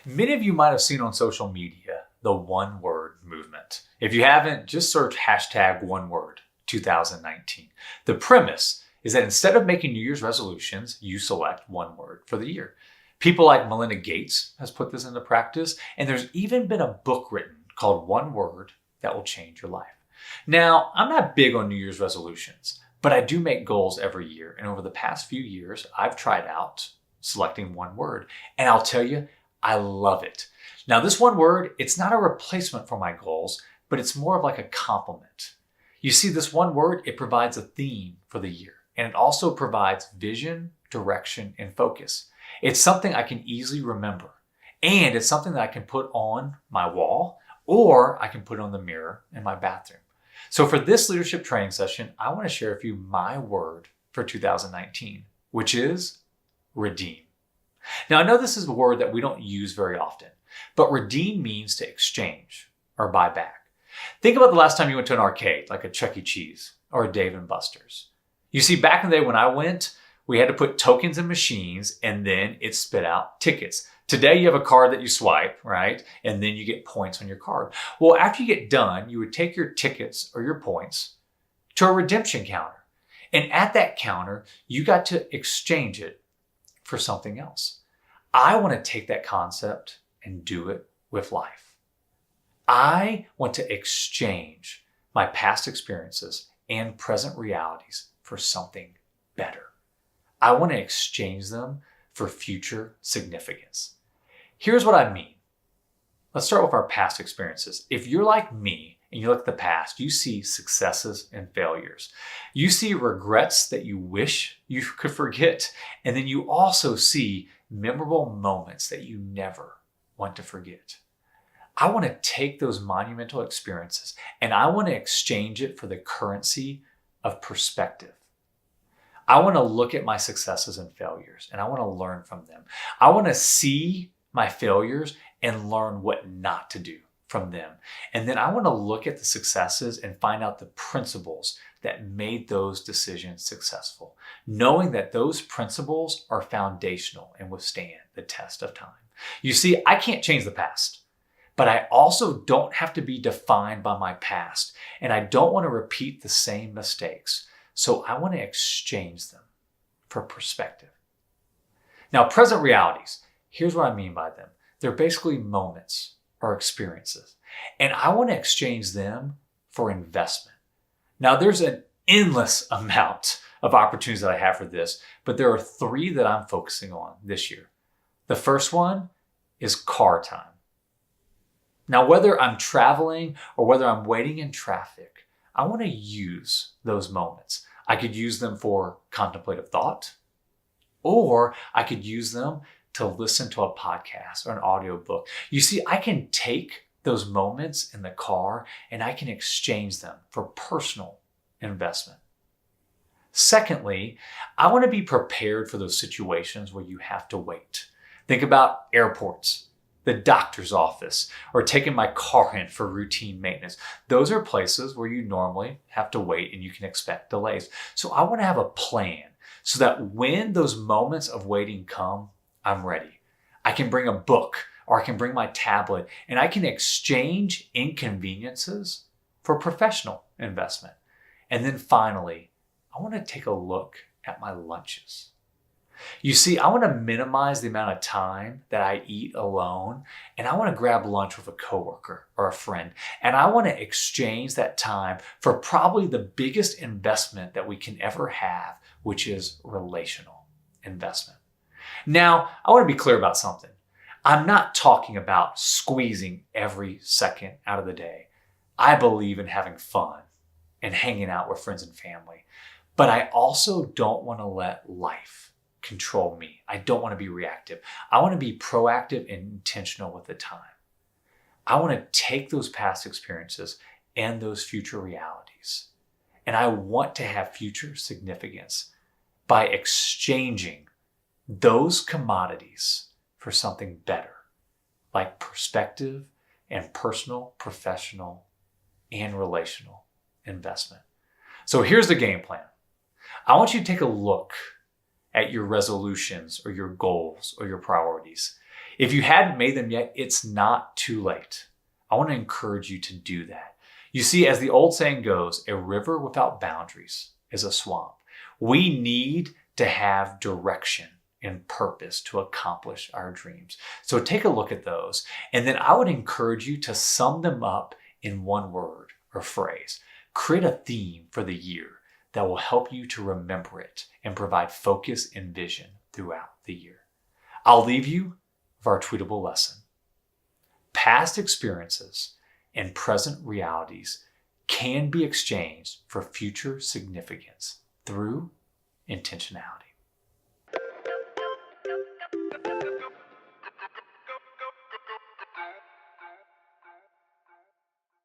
Many of you might have seen on social media the one word movement. If you haven't, just search hashtag one word 2019. The premise is that instead of making New Year's resolutions, you select one word for the year. People like Melinda Gates has put this into practice, and there's even been a book written called One Word That Will Change Your Life. Now, I'm not big on New Year's resolutions, but I do make goals every year. And over the past few years, I've tried out selecting one word. And I'll tell you, I love it. Now, this one word, it's not a replacement for my goals, but it's more of like a complement. You see, this one word, it provides a theme for the year, and it also provides vision, direction, and focus. It's something I can easily remember, and it's something that I can put on my wall, or I can put on the mirror in my bathroom. So for this leadership training session, I want to share with you my word for 2019, which is redeem. Now, I know this is a word that we don't use very often, but redeem means to exchange or buy back. Think about the last time you went to an arcade, like a Chuck E. Cheese or a Dave & Buster's. You see, back in the day when I went, we had to put tokens in machines and then it spit out tickets. Today, you have a card that you swipe, right? And then you get points on your card. Well, after you get done, you would take your tickets or your points to a redemption counter. And at that counter, you got to exchange it for something else. I want to take that concept and do it with life. I want to exchange my past experiences and present realities for something better. I want to exchange them for future significance. Here's what I mean. Let's start with our past experiences. If you're like me and you look at the past, you see successes and failures. You see regrets that you wish you could forget. And then you also see memorable moments that you never want to forget. I want to take those monumental experiences and I want to exchange it for the currency of perspective. I want to look at my successes and failures and I want to learn from them. I want to see my failures and learn what not to do from them. And then I want to look at the successes and find out the principles that made those decisions successful, knowing that those principles are foundational and withstand the test of time. You see, I can't change the past, but I also don't have to be defined by my past, and I don't want to repeat the same mistakes. So I want to exchange them for perspective. Now, present realities, here's what I mean by them. They're basically moments or experiences, and I want to exchange them for investment. Now, there's an endless amount of opportunities that I have for this, but there are three that I'm focusing on this year. The first one is car time. Now, whether I'm traveling or whether I'm waiting in traffic, I want to use those moments. I could use them for contemplative thought, or I could use them to listen to a podcast or an audiobook. You see, I can take those moments in the car and I can exchange them for personal investment. Secondly, I want to be prepared for those situations where you have to wait. Think about airports, the doctor's office, or taking my car in for routine maintenance. Those are places where you normally have to wait and you can expect delays. So I want to have a plan so that when those moments of waiting come, I'm ready. I can bring a book or I can bring my tablet and I can exchange inconveniences for professional investment. And then finally, I want to take a look at my lunches. You see, I want to minimize the amount of time that I eat alone, and I want to grab lunch with a coworker or a friend, and I want to exchange that time for probably the biggest investment that we can ever have, which is relational investment. Now, I want to be clear about something. I'm not talking about squeezing every second out of the day. I believe in having fun and hanging out with friends and family, but I also don't want to let life control me. I don't want to be reactive. I want to be proactive and intentional with the time. I want to take those past experiences and those future realities, and I want to have future significance by exchanging those commodities for something better, like perspective and personal, professional, and relational investment. So here's the game plan. I want you to take a look at your resolutions or your goals or your priorities. If you hadn't made them yet, it's not too late. I want to encourage you to do that. You see, as the old saying goes, a river without boundaries is a swamp. We need to have direction and purpose to accomplish our dreams. So take a look at those. And then I would encourage you to sum them up in one word or phrase. Create a theme for the year that will help you to remember it and provide focus and vision throughout the year. I'll leave you with our tweetable lesson. Past experiences and present realities can be exchanged for future significance through intentionality.